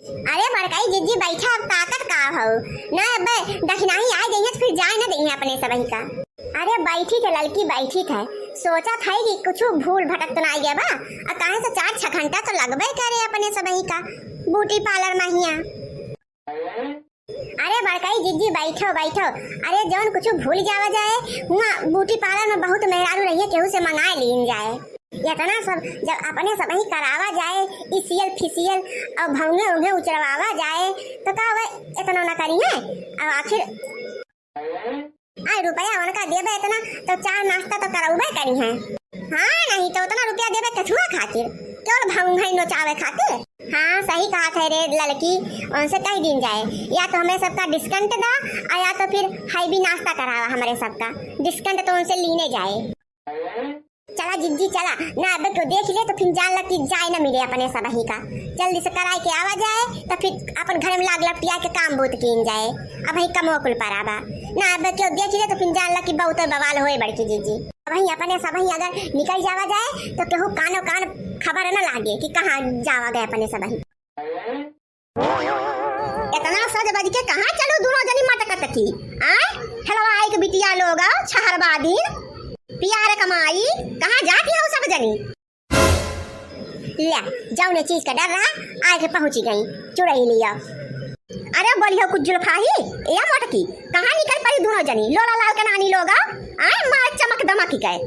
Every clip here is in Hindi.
अरे बड़काई जिज्जी बैठा अब ताकत का हो ना अब दखनाही आ गई है तो फिर जाए ना देंगे अपने सबही का। अरे बैठी थे लड़की बैठी थे सोचा था कि कुछ भूल भटक तो नहीं गया बा और कहे से 4-6 घंटा तो लगबे करे अपने सबही का ब्यूटी पार्लर में हिया। अरे बड़काई जिज्जी बैठो बैठो। अरे जौन कुछ भूल जावा जाए हुआ ब्यूटी पार्लर में बहुत मेहरारू रही है केहू से मंगाए लीन जाए इतना सब जब अपने सब ही करावा जाए इसियल फिसियल और भंगे उंगे उचरवावा जाए तो का वे इतना ना करिए और आखिर रुपया उनका देबे इतना तो चार नाश्ता तो करौबे करी है। हाँ नहीं तो उतना रुपया देबे कछुआ खातिर केवल भंगे नोचावे खातिर। हाँ सही कहा थे रे लड़की उनसे कई दिन जाए या तो हमें सबका डिस्काउंट दा और या तो फिर हाई भी नाश्ता करावा हमारे सबका डिस्काउंट तो उनसे लेने जाए। चला जिज्जी चला ना अब तो देख ले तो फिर जान लग कि जाए ना मिले अपने सब ही का जल्दी से कराई के आवा जाए तो फिर अपन घर में लाग लपटिया के काम बहुत कीन जाए अब ही कमो कुल पराबा ना अब क्यों देख ले तो फिर जान लग कि बहुत बवाल होए बड़की जिज्जी। अब ही अपने सब ही अगर निकल जावा जाए तो केहू कानो कान खबर न लागे कि कहाँ जावा गए अपने सब ही। इतना सज बज के कहाँ चलो दोनों जनी मटकत की आए हलवाई के बिटिया लोग छहरबादीन प्यार कमाई कहाँ जाती है सब जनी। ले जाओ ने चीज का डर रहा आगे पहुंची गई चुड़ैल लिया। अरे बोलियो कुछ जुल्फाही या मोटकी कहाँ निकल पड़ी दोनों जनी लोला लाल का नानी लोग आए मार चमक दमक गए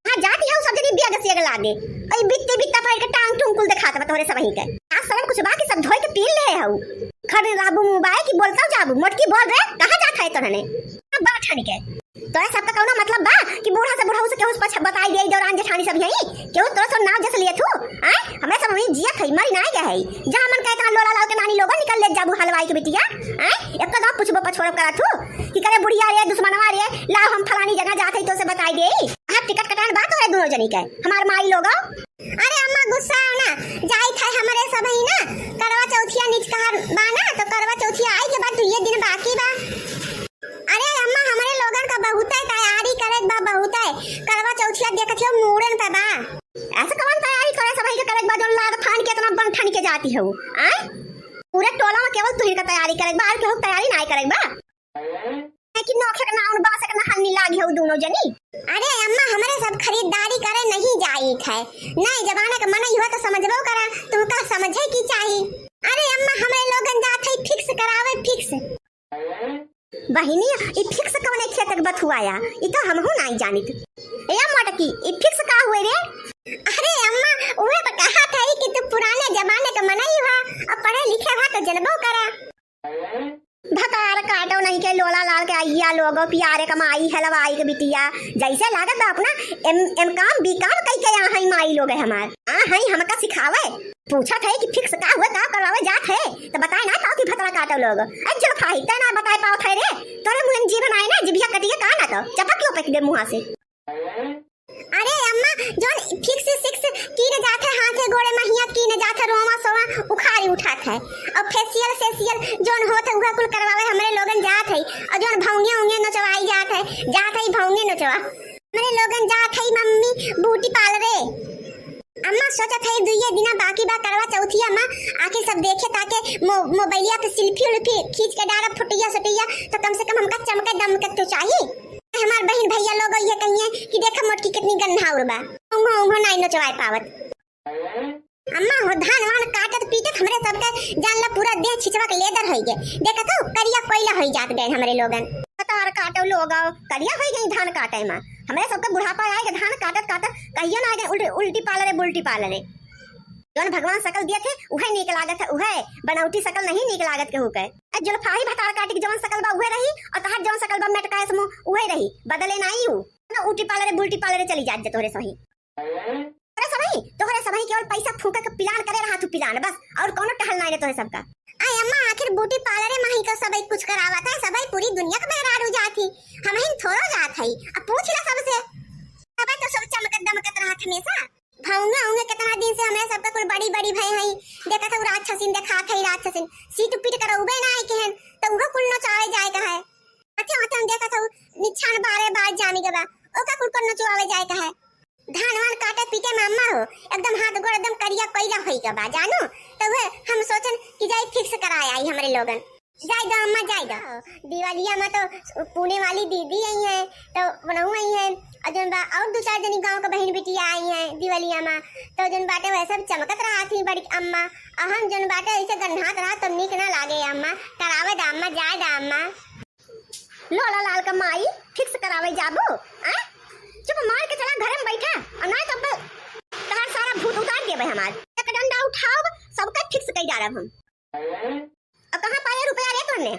कहाँ जाती है सब जनी बिया गसिया लागे ओई बित्ते बित्ता फाड़ के टांग टुंकुल दिखाता बा तोरे सब ही के आज सब कुछ बाकी सब धोई के पीन ले हऊ खड़े राबू मोबाइल की बोलता जाबू मोटकी बोल रे कहाँ जात है तोने बात हनी के तोरा सबका कौनो मतलब बा कि बूढ़ा से बूढ़ा से केहू पछ बताई दे दौरान जेठानी सब यही केहू तोरा सब नाव जस लिए थू आए हमरा सब वही जिया खई मरी ना गए है जहां मन कहता लोला लाल के नानी लोग निकल ले जाबू हलवाई के बिटिया आए एक कदम पूछबो पछोड़ करा थू कि करे बुढ़िया रे दुश्मनवा रे ला हम फलानी जगह जात है तो से बताई दे हां टिकट कटान बात है दोनों जनी के हमार माई लोग। अरे अम्मा गुस्सा ना जाई था हमारे सब ही ना करवा चौथिया निच कहर बा ना तो करवा चौथिया आई के बाद तो ये दिन बाकी बा। अरे अम्मा हमारे लोगन का बहुत है तैयारी करे बा बहुत है करवा चौथिया देखत हो मूड़न पे बा ऐसे कौन तैयारी करे सब के करे बा जो लाद फान के इतना बन ठान के जाती हो आ पूरे टोला में केवल तू ही का तैयारी करे बा और केहू तैयारी नहीं करे बा कि नौखे का नाम बास का नहल नहीं लागी हो दोनों जनी। अरे अम्मा हमारे सब खरीदारी करे नहीं जाई है नहीं जमाना का मन हुआ तो समझबो करा तू का समझे की चाहिए। अरे अम्मा हमारे लोगन जात है फिक्स करावे फिक्स बहिनी ई फिक्स कौन खेत के बथुआया ई तो हमहू नहीं जानित ए मटकी ई फिक्स का हुए रे। अरे अम्मा ओए तो कहा था कि तू पुराने जमाने का मनई हुआ अब पढ़े लिखे हुआ तो जनबो करा भकार काटो नहीं के लोला लाल के आइया लोगो प्यारे कमाई हलवाई के बिटिया जैसे लागत अपना एम काम बी काम कई के यहाँ है माई लोग है हमार हां हमका सिखावे पूछा था कि फिक्स का हुआ का करवावे जात है तो बताए ना तो कि भतरा काटो लोग जो खाई त ना बताए पाओ थे रे तोरे मुंह में जीवन आए ना जिभिया कटिए का ना तो चपक लो पेक दे मुंह से। अरे अम्मा जोन फिक्स सिक्स की न जात है हाथे गोड़े महिया की न जात है रोमा सोमा उखाड़ी उठात है और फेशियल सेशियल जोन होत है उहा कुल करवावे हमरे लोगन जात है और जोन भौंगे होंगे नचवाई जात है भौंगे नचवा हमरे लोगन जात है मम्मी ब्यूटी पार्लरे। अम्मा सोचा था दुइये दिना बाकी बा करवा चौथिया अम्मा आके सब देखे ताके मोबाइलिया पे सेल्फी उल्फी खींच के डाला फुटिया सटिया तो कम से कम हमका चमके दमके तो चाहिए। हमार बहन भैया लोग ये कहिए कि देखा मोटकी कितनी गंधाउर बा उंगो उंगो नहीं नचवाई पावत। अम्मा हो धान वान काटत पीटत हमरे सबके जानला पूरा देह छिचवा के लेदर होई गे देखा तो करिया कोयला होई जात गए हमरे लोगन तार काटो लोग करिया होई गई धान काटे में हमरे सबके बुढ़ापा आए के धान काटत काटत कहियो ना गए उल्टी पालरे बुल्टी पालरे जोन भगवान सकल दिए थे उहे नीक लागत है उहे बनौटी सकल नहीं नीक लागत के हुके जुल्फाही भतार काटी के जवन सकल बा उहे रही और तहार जवन सकल बा मेटकाए समो उहे रही बदले नहीं हूं ना उल्टी पालरे बुल्टी पालरे चली जात तोरे सही तोरे सभी केवल पैसा फूका के पिलान करे रहा तू पिलान बस और कोनो टहल नहीं रे तोरे सबका। आई अम्मा आखिर ब्यूटी पार्लर में ही का सबई कुछ करावत है सबई पूरी दुनिया के मेहरारू जाती हम ही थोड़ा जात है अब पूछ ले सबसे सबई तो सब चमकत दमकत रहत हमेशा भाऊंगा उन्हें कितना दिन से हमें सबका कोई बड़ी बड़ी भई है देखा था रात छसिन देखा था रात छसिन सीट पीट कर उबे ना है केहन तो उहो कुल न चावे जाए का है अच्छा अच्छा देखा था निछान बारे बार जाने के बा ओका कुल कर न चुआवे जाए का है धान वान काटे पीटे में अम्मा हो एकदम हाथ गोड़ एकदम करिया कोइला होई के बा जानो। तो वे हम सोचन कि जाई फिक्स कराए आई हमरे लोगन। जाई दो अम्मा जाई दो। दिवालिया में तो पुणे वाली दीदी आई है तो बनऊ आई है और जन बा और दो चार जनी गांव के बहन बिटिया आई है दिवालिया में तो जन बाटे वैसे चमकत रहा थी बड़ी अम्मा और हम जन बाटे ऐसे गन्हात रहा तो निक ना लागे अम्मा करावे दा अम्मा जाए दा अम्मा। लोला लाल का माई फिक्स करावे जाबो आ चुप मार के चला घर में बैठा और ना तब तहार सारा भूत उतार देबे हमार एक डंडा उठाओ सबका फिक्स कई डालब हम। अब कहां पाए रुपया रे तोने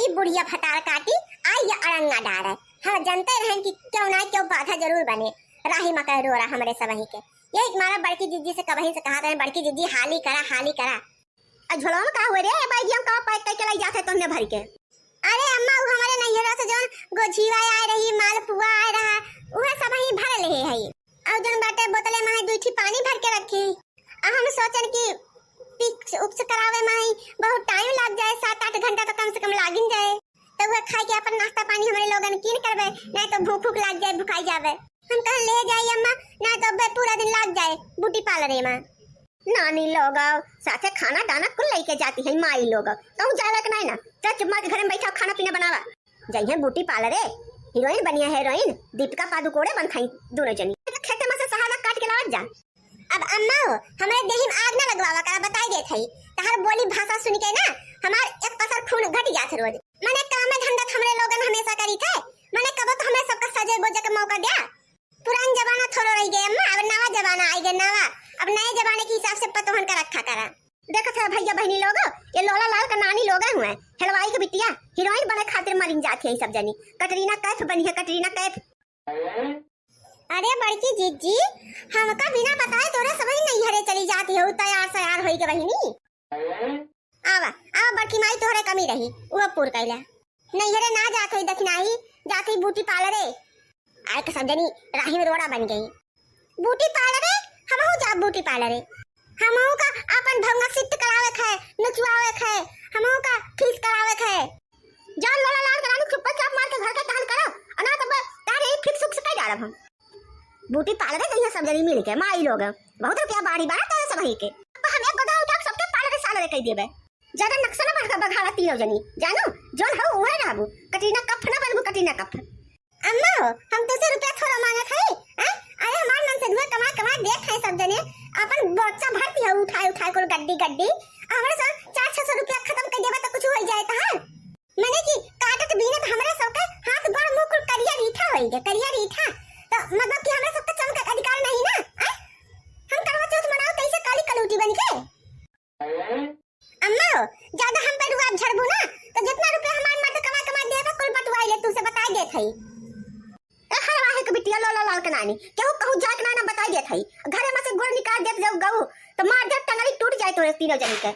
ई बुढ़िया फटार काटी आई या अड़ंगा डार है हम जानते रहन कि क्यों ना क्यों बाधा जरूर बने राही मका रोरा हमरे सबही के यही मारा बड़की जीजी से कबही से कहा था बड़की जीजी हाली करा झोला में का हुए रे भाई हम का पैक के चलाई जाते तोने भर के। अरे अम्मा वो हमारे नैहरा से जोन गोझीवा आ रही मालपुआ आ रहा उहे सब ही भर ले है और जोन बाटे बोतले में दू ठी पानी भर के रखी अब हम सोचन कि पिक्स उपस करावे में बहुत टाइम लग जाए 7-8 घंटा तो कम से कम लागिन जाए तो वो खा के अपन नाश्ता पानी हमारे लोगन किन करबे नहीं तो भूख लग जाए भुखाई जावे हम कहां ले जाई अम्मा ना तो पूरा दिन लग जाए ब्यूटी पार्लर में नानी लोग साथे खाना दाना कुल लेके जाती है माई लोग तो जावे नहीं ना चल मार के घर में बैठा खाना पीना बनावा जाइए ब्यूटी पार्लर है हीरोइन बनिया हीरोइन दीपिका पादुकोणे बन खाई दोनों जनी खेते में से सहारा काट के लावत जा। अब अम्मा हो हमारे देही में आग ना लगवावा का बताई देत हई तहर बोली भाषा सुन के ना हमार एक पसर खून घट जात रोज माने काम धंधा हमरे लोगन हमेशा करी थे माने कब तो हमें सबका सजे गोजे का मौका दिया पुरान जमाना थोड़ा रह गया अम्मा अब नया जमाना आई गया नया अब नए जमाने के हिसाब से पतोहन का रखा करा। देखो था भैया बहनी लोग ये लोला लाल का नानी लोग हुए हलवाई के बिटिया हीरोइन बने खातिर मरिन जाती है सब जनी कटरीना कैफ बनी है कटरीना कैफ। अरे बड़की जीजी हमका बिना बताए तोरे सब ही नहीं हरे चली जाती हो तैयार होई के बहनी आवा बड़की माई तोहरे कमी रही वो पूर कैला नहीं हरे ना जात होई दखनाई जाती ब्यूटी पार्लर आए के सब जनी राही में रोड़ा बन गई ब्यूटी पार्लर हमहू जा ब्यूटी पार्लर हमहू का अपन भंगा सिट करावे है नचवावे है हमहू का फीस करावे है जान लोला लाल करानी चुपचाप मार के घर का टहल करो अना तब तारे फिक्स फिक्स कर डालब हम ब्यूटी पार्लर कहिया सब जनी मिल के माई लोग बहुत रुपया बाड़ी बाड़ा तो सब ही के हम एक गोदा उठा सबके पार्लर साल कह देबे ज्यादा नक्शा ना बढ़ा बघावा तीनों जनी जानो जोन हो ओहे रहबू कटरीना कफ ना बनबू कटरीना कफ। अम्मा हो हम तुझसे रुपया थोड़ा मांगत है अरे हमार मन से दुआ कमा देख है सब जने अपन बच्चा भरती है उठाए को गड्डी हमरे से 400 रुपया खत्म कर देबा तो कुछ हो जाए ता माने कि काटत बीनत हमरे सबके हाथ गोड़ मुंह कुल करिया रीठा होई गे करिया रीठा तो मतलब कि हमरे सबके चमक अधिकार नहीं ना हम करवा चौथ मनाओ तैसे काली कलूटी बन के। अम्मा हो ज्यादा हम पे रुआब झड़बू ना तो जितना रुपया हमार मर्द कमा देबा कुल बटवाई ले तू से बता देत हई हलवाही के बिटिया लोला लाल के नानी केहू कहू जाके ना बताई देत हई घरे में से गोड़ निकाल देत जाऊ गऊ तो मार दे टंगड़ी टूट जाए तोरे तीनों जनी के।